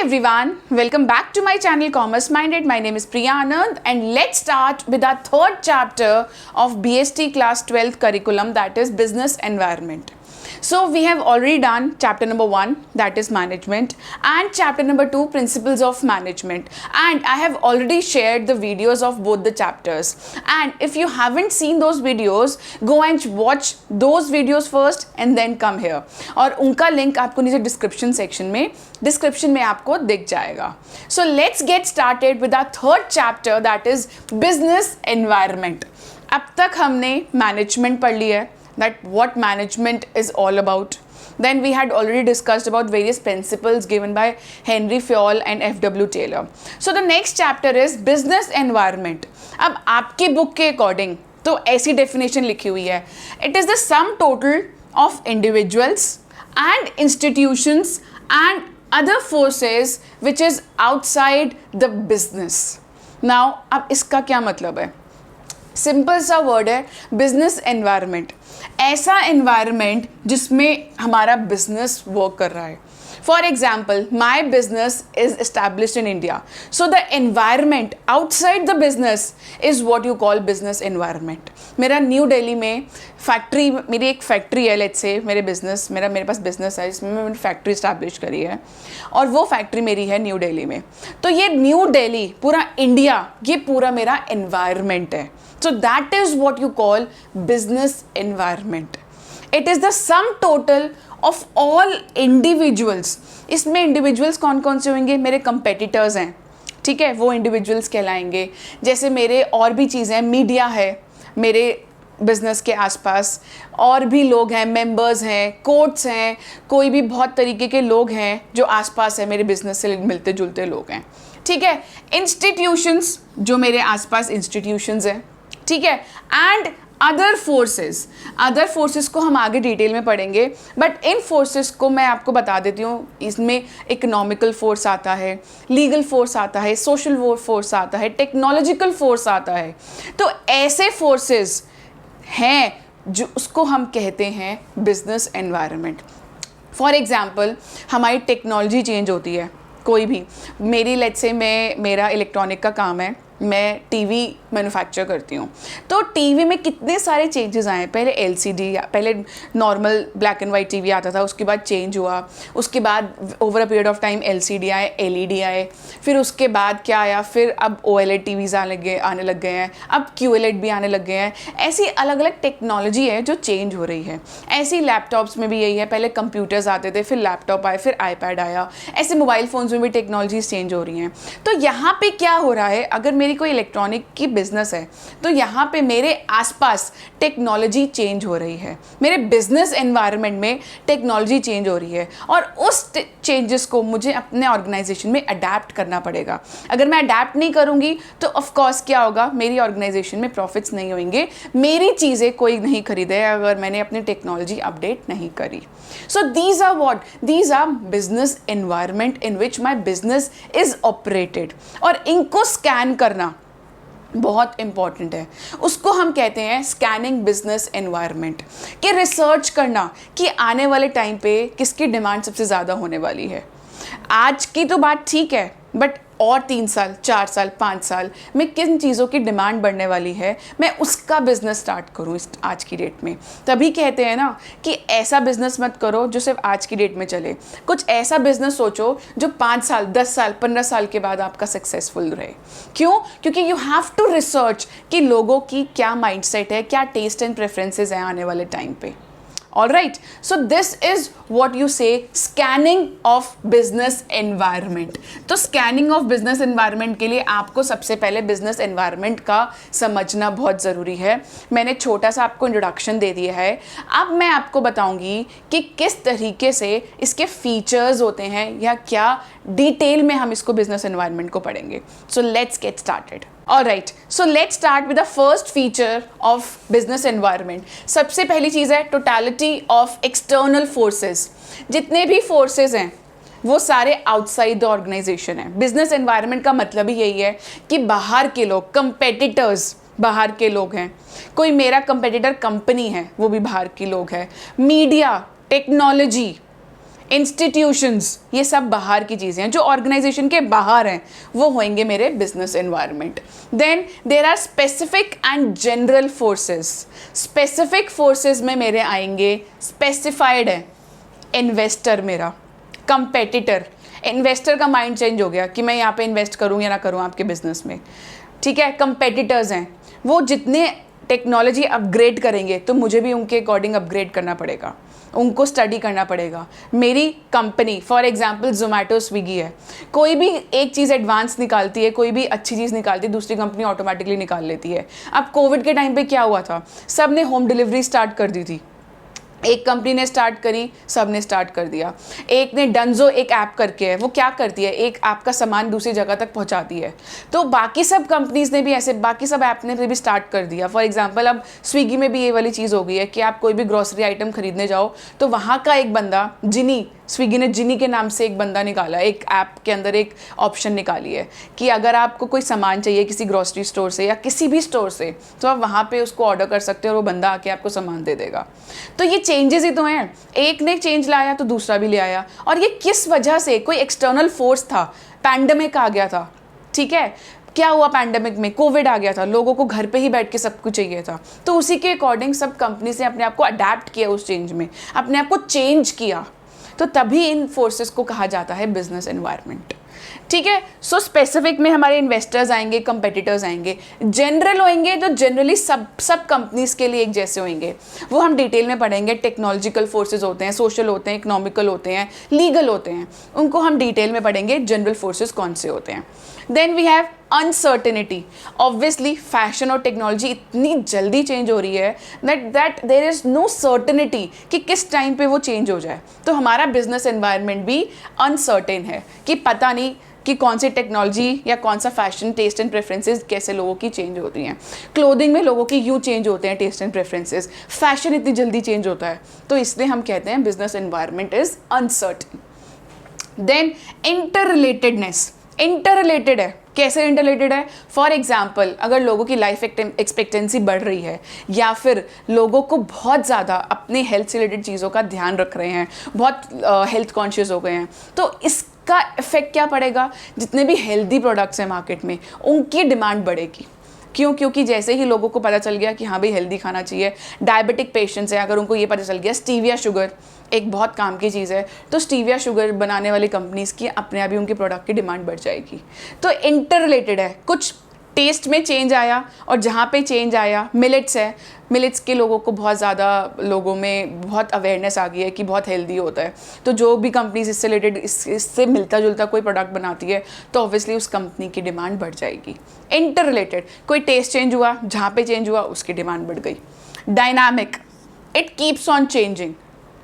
everyone, welcome back to my channel Commerce Minded. My name is Priya Anand and let's start with our third chapter of BST class 12th curriculum, that is business environment. So we have already done chapter number 1, that is management, and chapter number 2, principles of management, and I have already shared the videos of both the chapters. And if you haven't seen those videos, go and watch those videos first and then come here. और उनका link आपको नीचे description में आपको दिख जाएगा. So let's get started with our third chapter, that is business environment. अब तक हमने management पढ़ लिया है, that what management is all about. Then we had already discussed about various principles given by Henry Fayol and F.W. Taylor. So the next chapter is business environment. अब आपकी book के according तो ऐसी definition लिखी हुई है, it is the sum total of individuals and institutions and other forces which is outside the business. Now अब इसका क्या मतलब है? सिंपल सा वर्ड है बिजनेस एनवायरनमेंट. ऐसा एनवायरनमेंट जिसमें हमारा बिजनेस वर्क कर रहा है. For example, my business is established in India, so the environment outside the business is what you call business environment. मेरा न्यू दिल्ली में फैक्ट्री, मेरी एक फैक्ट्री है, लेट्स से मेरे पास बिजनेस है जिसमें मैंने फैक्ट्री इस्टेब्लिश करी है और वो फैक्ट्री मेरी है न्यू दिल्ली में. तो ये न्यू दिल्ली, पूरा इंडिया, ये पूरा मेरा एनवायरनमेंट है. So that is what you call business environment. It is the sum total of all individuals. इसमें individuals कौन कौन से होंगे? मेरे competitors हैं, ठीक है, वो individuals कहलाएंगे. जैसे मेरे और भी चीज़ें, मीडिया है मेरे बिजनेस के आसपास, और भी लोग हैं, मेंबर्स हैं, कोर्ट्स हैं, कोई भी बहुत तरीके के लोग हैं जो आसपास है, मेरे बिजनेस से मिलते जुलते लोग हैं, ठीक है. इंस्टीट्यूशंस, जो मेरे आसपास इंस्टीट्यूशंस हैं, ठीक है. एंड अदर फोर्सेस को हम आगे डिटेल में पढ़ेंगे, बट इन फोर्सेस को मैं आपको बता देती हूँ. इसमें इकोनॉमिकल फोर्स आता है, लीगल फोर्स आता है, सोशल फोर्स आता है, टेक्नोलॉजिकल फोर्स आता है. तो ऐसे फोर्सेस हैं जो उसको हम कहते हैं बिजनेस एनवायरनमेंट. फॉर एग्जाम्पल, हमारी टेक्नोलॉजी चेंज होती है, कोई भी, मेरी लेट्स से मेरा इलेक्ट्रॉनिक का काम है, मैं टीवी मैन्युफैक्चर करती हूँ. तो टीवी में कितने सारे चेंजेस आए. पहले एलसीडी, पहले normal black and white TV आता था, उसके बाद चेंज हुआ, उसके बाद over a period of time LCD आए, एलईडी आए, फिर उसके बाद क्या आया, फिर अब ओएलईडी टीवीज़ आने लग गए हैं, अब क्यूएलईडी भी आने लग गए हैं. ऐसी अलग अलग टेक्नोलॉजी है जो चेंज हो रही है. ऐसी लैपटॉप्स में भी यही है, पहले कंप्यूटर्स आते थे, फिर लैपटॉप आए, फिर आईपैड आया. ऐसे मोबाइल फ़ोन्स में भी टेक्नोलॉजीज चेंज हो रही हैं. तो यहाँ पे क्या हो रहा है, अगर मेरी कोई इलेक्ट्रॉनिक की बिजनेस है तो यहाँ पे मेरे आसपास टेक्नोलॉजी चेंज हो रही है, मेरे बिजनेस एनवायरनमेंट में टेक्नोलॉजी चेंज हो रही है, और उस चेंजेस को मुझे अपने ऑर्गेनाइजेशन में अडेप्ट करना पड़ेगा. अगर मैं अडेप्ट नहीं करूँगी तो ऑफ कोर्स क्या होगा, मेरी ऑर्गेनाइजेशन में प्रॉफिट्स नहीं होंगे, मेरी चीज़ें कोई नहीं खरीदे अगर मैंने अपनी टेक्नोलॉजी अपडेट नहीं करी. So these are business environment in which my business is operated. और इनको स्कैन करना बहुत इंपॉर्टेंट है. उसको हम कहते हैं स्कैनिंग बिजनेस एनवायरनमेंट, कि रिसर्च करना कि आने वाले टाइम पे किसकी डिमांड सबसे ज़्यादा होने वाली है. आज की तो बात ठीक है, बट और 3 साल, 4 साल, 5 साल में किन चीज़ों की डिमांड बढ़ने वाली है, मैं उसका बिज़नेस स्टार्ट करूँ आज की डेट में. तभी कहते हैं ना कि ऐसा बिज़नेस मत करो जो सिर्फ आज की डेट में चले. कुछ ऐसा बिज़नेस सोचो जो 5 साल, 10 साल, 15 साल के बाद आपका सक्सेसफुल रहे. क्यों? क्योंकि यू हैव टू रिसर्च कि लोगों की क्या माइंडसेट है, क्या टेस्ट एंड प्रेफरेंसेस हैं आने वाले टाइम पे. All right, so this is what you say scanning of business environment. तो scanning of business environment के लिए आपको सबसे पहले business environment का समझना बहुत ज़रूरी है. मैंने छोटा सा आपको इंट्रोडक्शन दे दिया है. अब मैं आपको बताऊंगी कि किस तरीके से इसके फीचर्स होते हैं या क्या डिटेल में हम इसको business environment को पढ़ेंगे. So let's get started. Alright, so let's start with the first feature of business environment. सबसे पहली चीज़ है totality of external forces. जितने भी forces हैं वो सारे आउटसाइड द ऑर्गेनाइजेशन है. बिजनेस एनवायरनमेंट का मतलब ही यही है कि बाहर के लोग, कंपेटिटर्स बाहर के लोग हैं. कोई मेरा कंपेटिटर कंपनी है, वो भी बाहर के लोग हैं. मीडिया, टेक्नोलॉजी, इंस्टीट्यूशंस, ये सब बाहर की चीज़ें हैं, जो ऑर्गेनाइजेशन के बाहर हैं वो होंगे मेरे business environment. Then there are specific and general forces. Specific forces में मेरे आएंगे, स्पेसिफाइड है इन्वेस्टर, मेरा कंपेटिटर. इन्वेस्टर का माइंड चेंज हो गया कि मैं यहाँ पे इन्वेस्ट करूँ या ना करूँ आपके बिजनेस में, ठीक है. कंपेटिटर्स हैं, वो जितने टेक्नोलॉजी अपग्रेड करेंगे तो मुझे भी उनके अकॉर्डिंग अपग्रेड करना पड़ेगा, उनको स्टडी करना पड़ेगा. मेरी company for example Zomato, Swiggy है, कोई भी एक चीज़ एडवांस निकालती है, कोई भी अच्छी चीज़ निकालती है, दूसरी कंपनी ऑटोमेटिकली निकाल लेती है. अब कोविड के टाइम पे क्या हुआ था, सब ने होम डिलीवरी स्टार्ट कर दी थी. एक कंपनी ने स्टार्ट करी, सब ने स्टार्ट कर दिया. एक ने डंजो एक ऐप करके है, वो क्या करती है, एक ऐप का सामान दूसरी जगह तक पहुंचाती है. तो बाकी सब कंपनीज ने भी ऐसे, बाकी सब ऐप ने भी स्टार्ट कर दिया. फॉर एग्जांपल अब स्विगी में भी ये वाली चीज़ हो गई है कि आप कोई भी ग्रोसरी आइटम खरीदने जाओ तो वहाँ का एक बंदा, जिनी, स्विगी ने जिनी के नाम से एक बंदा निकाला, एक ऐप के अंदर एक ऑप्शन निकाली है कि अगर आपको कोई सामान चाहिए किसी ग्रोसरी स्टोर से या किसी भी स्टोर से, तो आप वहाँ पे उसको ऑर्डर कर सकते हो और वो बंदा आके आपको सामान दे देगा. तो ये चेंजेस ही तो हैं, एक ने चेंज लाया तो दूसरा भी ले आया. और ये किस वजह से, कोई एक्सटर्नल फोर्स था, पैंडेमिक आ गया था, ठीक है. क्या हुआ पैंडेमिक में, कोविड आ गया था, लोगों को घर पे ही बैठ के सब कुछ चाहिए था, तो उसी के अकॉर्डिंग सब कंपनीज ने अपने आप को अडेप्ट किया, उस चेंज में अपने आप को चेंज किया. तो तभी इन फोर्सेस को कहा जाता है बिजनेस एनवायरनमेंट, ठीक है. सो स्पेसिफिक में हमारे इन्वेस्टर्स आएंगे, कंपेटिटर्स आएंगे. जनरल होंगे तो जनरली सब कंपनीज के लिए एक जैसे होंगे, वो हम डिटेल में पढ़ेंगे. टेक्नोलॉजिकल फोर्सेस होते हैं, सोशल होते हैं, इकोनॉमिकल होते हैं, लीगल होते हैं, उनको हम डिटेल में पढ़ेंगे जनरल फोर्सेस कौन से होते हैं. Then we have uncertainty. Obviously fashion और टेक्नोलॉजी इतनी जल्दी चेंज हो रही है that there is no certainty कि किस टाइम पे वो चेंज हो जाए. तो हमारा बिजनेस एनवायरनमेंट भी अनसर्टेन है कि पता नहीं कि कौन सी टेक्नोलॉजी या कौन सा फैशन, टेस्ट एंड प्रेफरेंसेस कैसे लोगों की चेंज होती हैं. क्लोथिंग में लोगों की यूँ चेंज होते हैं टेस्ट एंड प्रेफरेंसेस, फैशन इतनी जल्दी चेंज होता है, तो इसलिए हम कहते हैं business environment is uncertain. Then interrelatedness. Interrelated है, कैसे इंटररिलेटेड है. फॉर एग्जाम्पल अगर लोगों की लाइफ एक्सपेक्टेंसी बढ़ रही है या फिर लोगों को बहुत ज़्यादा अपने हेल्थ से रिलेटेड चीज़ों का ध्यान रख रहे हैं, बहुत हेल्थ कॉन्शियस हो गए हैं, तो इसका इफेक्ट क्या पड़ेगा, जितने भी हेल्दी प्रोडक्ट्स हैं मार्केट में उनकी डिमांड बढ़ेगी. क्यों, क्योंकि जैसे ही लोगों को पता चल गया कि हाँ भाई हेल्दी खाना चाहिए, डायबिटिक पेशेंट्स हैं, अगर उनको ये पता चल गया स्टीविया शुगर एक बहुत काम की चीज़ है, तो स्टीविया शुगर बनाने वाली कंपनीज़ की अपने आप ही उनके प्रोडक्ट की डिमांड बढ़ जाएगी. तो इंटर रिलेटेड है. कुछ टेस्ट में चेंज आया और जहाँ पे चेंज आया, मिलेट्स है, मिलेट्स के लोगों को बहुत ज़्यादा, लोगों में बहुत अवेयरनेस आ गई है कि बहुत हेल्दी होता है, तो जो भी कंपनीज इससे रिलेटेड इससे मिलता जुलता कोई प्रोडक्ट बनाती है तो ऑब्वियसली उस कंपनी की डिमांड बढ़ जाएगी. इंटर रिलेटेड, कोई टेस्ट चेंज हुआ, जहाँ पे चेंज हुआ उसकी डिमांड बढ़ गई. Dynamic, it keeps on changing.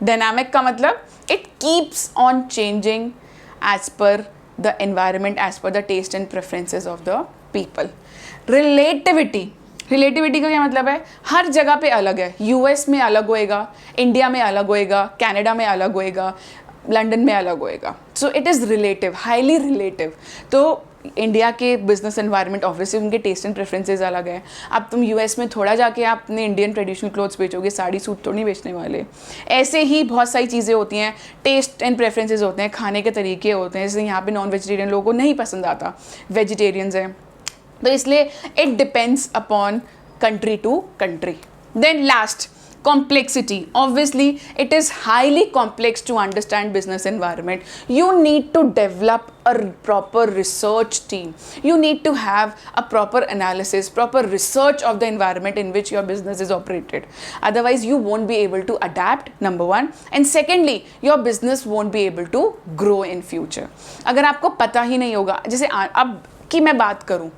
Dynamic का मतलब it keeps on changing as per the environment, as per the taste and preferences of the people. Relativity, relativity का क्या मतलब है, हर जगह पे अलग है. यूएस में अलग होएगा, इंडिया में अलग होएगा, कनाडा में अलग होएगा, लंदन में अलग होएगा. So it is relative, highly relative. तो इंडिया के बिजनेस एनवायरनमेंट ऑब्वियसली उनके टेस्ट एंड प्रेफरेंसेस अलग है. अब तुम यूएस में थोड़ा जाके आप अपने इंडियन ट्रेडिशनल क्लोथ्स बेचोगे, साड़ी सूट तो नहीं बेचने वाले. ऐसे ही बहुत सारी चीज़ें होती हैं, टेस्ट एंड प्रेफरेंसेस होते हैं, खाने के तरीके होते हैं. जैसे यहाँ पे नॉन वेजिटेरियन लोगों को नहीं पसंद आता, वेजिटेरियंस हैं, तो इसलिए it depends upon country to country. Then last, complexity. Obviously it is highly complex to understand business environment. You need to develop a proper research team. You need to have a proper analysis, proper research of the environment in which your business is operated. Otherwise you won't be able to adapt, number one, and secondly your business won't be able to grow in future. अगर आपको पता ही नहीं होगा, जैसे अब की मैं बात करूँ,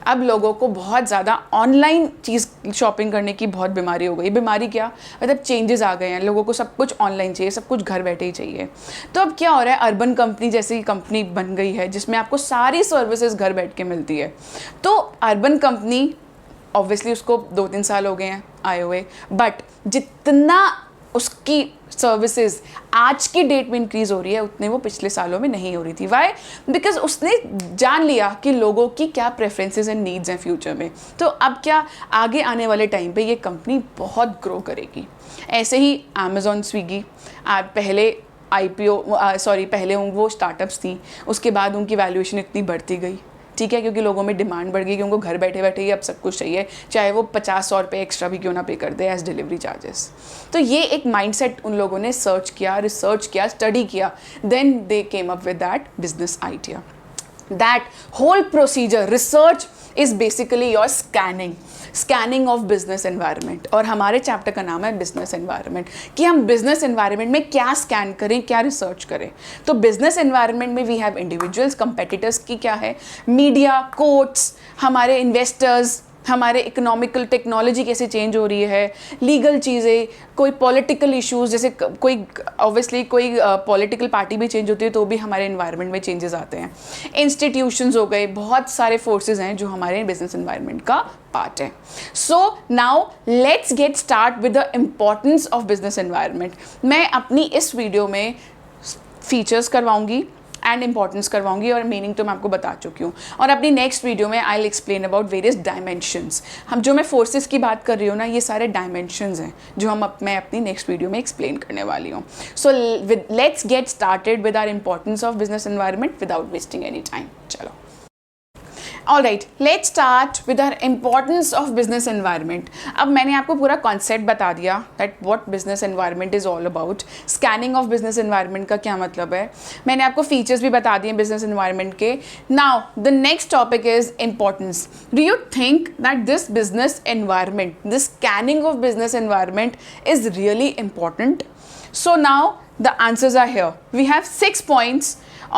अब लोगों को बहुत ज़्यादा ऑनलाइन चीज़ शॉपिंग करने की बहुत बीमारी हो गई. बीमारी क्या मतलब, चेंजेस आ गए हैं, लोगों को सब कुछ ऑनलाइन चाहिए, सब कुछ घर बैठे ही चाहिए. तो अब क्या हो रहा है, अर्बन कंपनी जैसी कंपनी बन गई है जिसमें आपको सारी सर्विसेज घर बैठ के मिलती है. तो अर्बन कंपनी ऑब्वियसली उसको 2-3 साल हो गए हैं आए हुए, बट जितना उसकी सर्विसेज आज की डेट में इंक्रीज़ हो रही है उतने वो पिछले सालों में नहीं हो रही थी. वाई? बिकॉज उसने जान लिया कि लोगों की क्या प्रेफरेंसेस एंड नीड्स हैं फ्यूचर में. तो अब क्या, आगे आने वाले टाइम पे ये कंपनी बहुत ग्रो करेगी. ऐसे ही अमेज़ॉन, स्विगी, पहले पहले वो स्टार्टअप्स थी, उसके बाद उनकी वैल्यूएशन इतनी बढ़ती गई, ठीक है, क्योंकि लोगों में डिमांड बढ़ गई कि उनको घर बैठे बैठे ही अब सब कुछ चाहिए, चाहे वो 50-100 रुपये एक्स्ट्रा भी क्यों ना पे कर दे एज डिलीवरी चार्जेस। तो ये एक माइंडसेट उन लोगों ने सर्च किया, रिसर्च किया, स्टडी किया, then they came up with that business idea. That whole procedure, research is basically your scanning of business environment. और हमारे चैप्टर का नाम है बिजनेस एनवायरनमेंट, कि हम बिजनेस एनवायरनमेंट में क्या स्कैन करें, क्या रिसर्च करें। तो बिजनेस एनवायरनमेंट में वी हैव इंडिविजुअल्स, कंपेटिटर्स की क्या है, मीडिया, कोर्ट्स, हमारे इन्वेस्टर्स, हमारे इकोनॉमिकल टेक्नोलॉजी कैसे चेंज हो रही है, लीगल चीज़ें, कोई पॉलिटिकल इश्यूज, जैसे कोई ऑब्वियसली कोई पॉलिटिकल पार्टी भी चेंज होती है तो भी हमारे इन्वायरमेंट में चेंजेस आते हैं। इंस्टीट्यूशंस हो गए, बहुत सारे फोर्सेस हैं जो हमारे बिजनेस एनवायरनमेंट का पार्ट है। So now let's get start with the importance of business environment. मैं अपनी इस वीडियो में फीचर्स करवाऊंगी एंड इंपॉर्टेंस करवाऊंगी, और मीनिंग तो मैं आपको बता चुकी हूँ। और अपनी नेक्स्ट वीडियो में I will explain about various dimensions. हम जो मैं फोर्सेस की बात कर रही हूँ ना, ये सारे डायमेंशंस हैं जो मैं अपनी नेक्स्ट वीडियो में एक्सप्लेन करने वाली हूँ। So let's get started with our importance of business environment without wasting any time. चलो, alright, let's start with our importance of business environment. अब मैंने आपको पूरा कॉन्सेप्ट बता दिया that what business environment is all about, scanning of business environment का क्या मतलब है, मैंने आपको फीचर्स भी बता दिए बिजनेस एनवायरनमेंट के। Now the next topic is importance. Do you think that this business environment, this scanning of business environment is really important? So now the answers are here. We have 6 points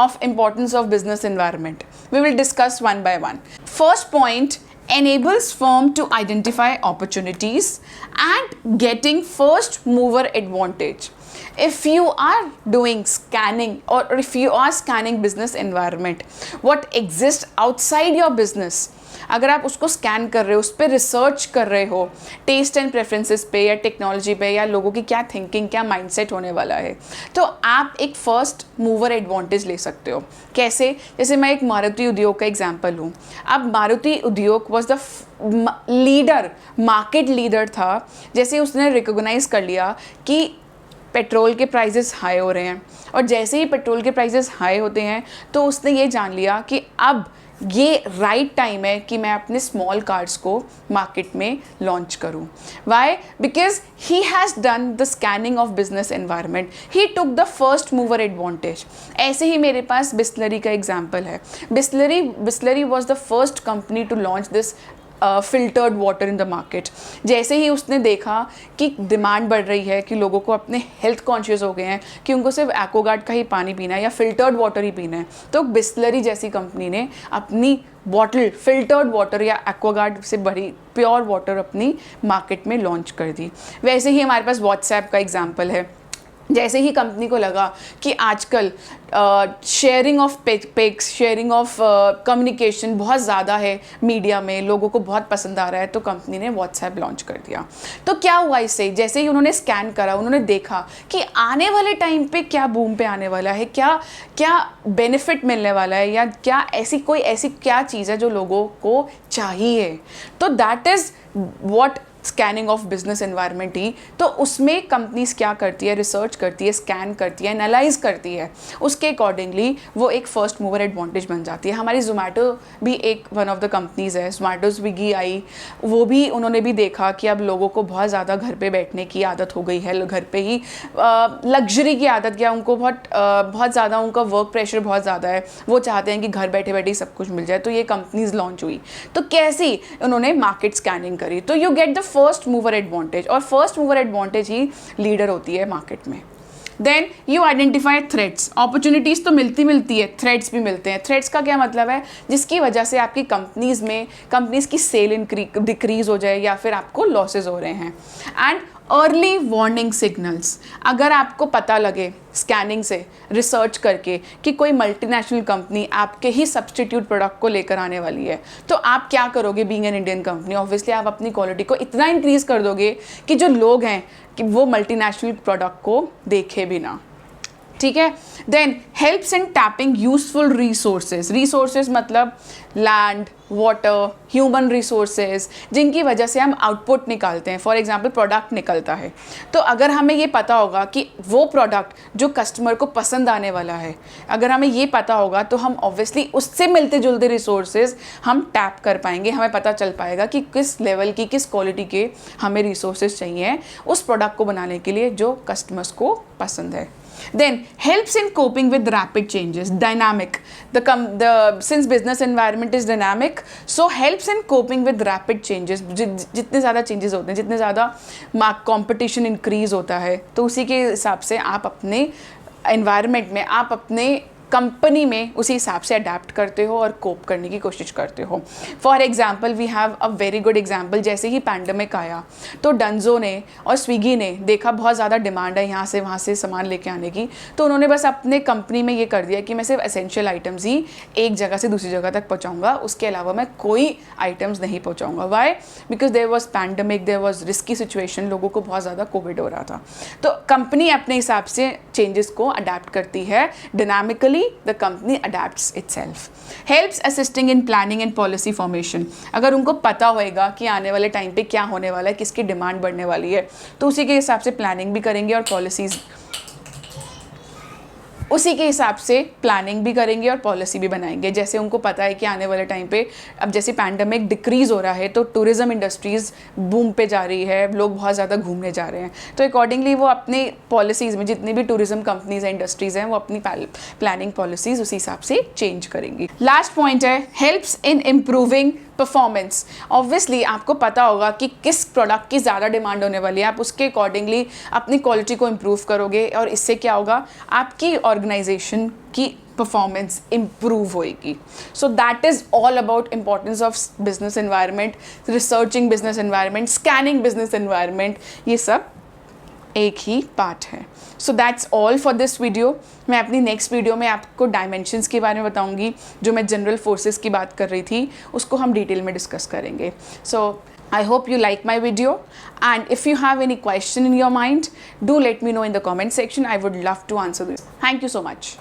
of importance of business environment. We will discuss one by one. First point, enables firm to identify opportunities and getting first mover advantage. If you are doing scanning, or if you are scanning business environment, what exists outside your business, अगर आप उसको scan कर रहे हो, उस पर research कर रहे हो, टेस्ट एंड प्रेफरेंसेस पे या टेक्नोलॉजी पे या लोगों की क्या थिंकिंग, क्या माइंडसेट होने वाला है, तो आप एक फर्स्ट मूवर एडवांटेज ले सकते हो। कैसे? जैसे मैं एक मारुति उद्योग का एग्जांपल हूँ। अब मारुति उद्योग was the leader, market leader था। जैसे उसने रिकॉग्नाइज कर लिया कि पेट्रोल के प्राइसेस हाई हो रहे हैं, और जैसे ही पेट्रोल के प्राइसेस हाई होते हैं तो उसने ये जान लिया कि अब ये राइट टाइम है कि मैं अपने स्मॉल कार्स को मार्केट में लॉन्च करूं। Why? Because he has done the scanning of business environment, he took the first mover advantage. ऐसे ही मेरे पास बिस्लरी का एग्जाम्पल है। Bisleri was the first company to launch this filtered water in the market. जैसे ही उसने देखा कि डिमांड बढ़ रही है, कि लोगों को अपने हेल्थ कॉन्शियस हो गए हैं कि उनको सिर्फ एक्वागार्ड का ही पानी पीना है या फिल्टर्ड वाटर ही पीना है, तो बिस्लरी जैसी कंपनी ने अपनी बॉटल फिल्टर्ड वाटर या एक्वागार्ड से बड़ी प्योर वाटर अपनी मार्केट में लॉन्च कर दी। वैसे ही हमारे पास व्हाट्सएप का एग्जाम्पल है। जैसे ही कंपनी को लगा कि आजकल sharing of pics, sharing of communication बहुत ज़्यादा है मीडिया में, लोगों को बहुत पसंद आ रहा है, तो कंपनी ने व्हाट्सएप लॉन्च कर दिया। तो क्या हुआ इससे? जैसे ही उन्होंने स्कैन करा, उन्होंने देखा कि आने वाले टाइम पे क्या बूम पे आने वाला है, क्या बेनिफिट मिलने वाला है, या क्या ऐसी क्या चीज़ है जो लोगों को चाहिए। तो that is what scanning of business environment ही। तो उसमें कंपनीज क्या करती है, रिसर्च करती है, स्कैन करती है, एनालाइज करती है, उसके अकॉर्डिंगली वो एक फर्स्ट मूवर एडवांटेज बन जाती है। हमारी जोमेटो भी एक वन ऑफ द कंपनीज है। जोमेटो स्विगी आई, वो भी उन्होंने भी देखा कि अब लोगों को बहुत ज़्यादा घर पे बैठने की आदत हो गई है, घर पे ही लग्जरी की आदत, या उनको बहुत ज़्यादा उनका वर्क प्रेशर बहुत ज़्यादा है, वो चाहते हैं कि घर बैठे बैठे सब कुछ मिल जाए। तो ये कंपनीज लॉन्च हुई। तो कैसी? उन्होंने मार्केट स्कैनिंग करी। तो you get the first mover advantage, और फर्स्ट मूवर एडवांटेज ही लीडर होती है मार्केट में। Then you identify threats. Opportunities तो मिलती है, थ्रेट्स भी मिलते हैं। थ्रेट्स का क्या मतलब है? जिसकी वजह से आपकी कंपनीज की सेल डिक्रीज हो जाए या फिर आपको लॉसेज हो रहे हैं। And early warning signals. अगर आपको पता लगे स्कैनिंग से, रिसर्च करके, कि कोई मल्टीनेशनल कंपनी आपके ही सब्सटीट्यूट प्रोडक्ट को लेकर आने वाली है, तो आप क्या करोगे? Being an Indian company, obviously आप अपनी क्वालिटी को इतना इंक्रीज कर दोगे कि जो लोग हैं कि वो मल्टीनेशनल प्रोडक्ट को देखे भी ना। ठीक है। Then helps in tapping useful resources, resources मतलब लैंड, वाटर, ह्यूमन रिसोर्सेज, जिनकी वजह से हम आउटपुट निकालते हैं। फॉर एग्जांपल प्रोडक्ट निकलता है, तो अगर हमें ये पता होगा कि वो प्रोडक्ट जो कस्टमर को पसंद आने वाला है, अगर हमें ये पता होगा तो हम ऑब्वियसली उससे मिलते जुलते रिसोर्सेज हम टैप कर पाएंगे। हमें पता चल पाएगा कि किस लेवल की, किस क्वालिटी के हमें रिसोर्सेज चाहिए उस प्रोडक्ट को बनाने के लिए जो कस्टमर्स को पसंद है। Then helps in coping with rapid changes, dynamic. Since business environment is dynamic, so helps in coping with rapid changes. जितने ज़्यादा changes होते हैं, जितने ज़्यादा competition increase होता है, तो उसी के हिसाब से आप अपने environment में, आप अपने कंपनी में उसी हिसाब से अडेप्ट करते हो और कोप करने की कोशिश करते हो। For example we have a very good example, जैसे ही पैंडमिक आया तो डंजो ने और स्विगी ने देखा बहुत ज़्यादा डिमांड है यहाँ से वहाँ से सामान लेके आने की, तो उन्होंने बस अपने कंपनी में ये कर दिया कि मैं सिर्फ एसेंशियल आइटम्स ही एक जगह से दूसरी जगह तक पहुँचाऊँगा, उसके अलावा मैं कोई आइटम्स नहीं पहुँचाऊँगा। Why? Because there was pandemic, there was risky situation, लोगों को बहुत ज़्यादा कोविड हो रहा था। तो कंपनी अपने हिसाब से चेंजेस को अडेप्ट करती है डिनामिकली। The company adapts itself. Helps assisting in planning and policy formation. अगर उनको पता होएगा कि आने वाले टाइम पे क्या होने वाला है, किसकी डिमांड बढ़ने वाली है, तो उसी के हिसाब से प्लानिंग भी करेंगे और पॉलिसीज उसी के हिसाब से प्लानिंग भी करेंगे और पॉलिसी भी बनाएंगे। जैसे उनको पता है कि आने वाले टाइम पे अब जैसे पैंडमिक डिक्रीज़ हो रहा है तो टूरिज़्म इंडस्ट्रीज़ बूम पे जा रही है, लोग बहुत ज़्यादा घूमने जा रहे हैं, तो अकॉर्डिंगली वो अपनी पॉलिसीज़ में जितनी भी टूरिज़्म कंपनीज हैं, इंडस्ट्रीज़ हैं, वो अपनी प्लानिंग पॉलिसीज़ उसी हिसाब से चेंज करेंगी। लास्ट पॉइंट है helps in improving performance. Obviously आपको पता होगा कि किस प्रोडक्ट की ज़्यादा डिमांड होने वाली है, आप उसके अकॉर्डिंगली अपनी क्वालिटी को इम्प्रूव करोगे और इससे क्या होगा, आपकी ऑर्गेनाइजेशन की परफॉर्मेंस इम्प्रूव होएगी। So that is all about importance of business environment, researching business environment, scanning business environment, ये सब एक ही पार्ट है। So that's all for this video. मैं अपनी नेक्स्ट वीडियो में आपको डायमेंशंस के बारे में बताऊंगी, जो मैं जनरल फोर्सेस की बात कर रही थी उसको हम डिटेल में डिस्कस करेंगे। सो I hope you like my video, and if you have any question in your mind, do let me know in the comment section. I would love to answer this. Thank you so much.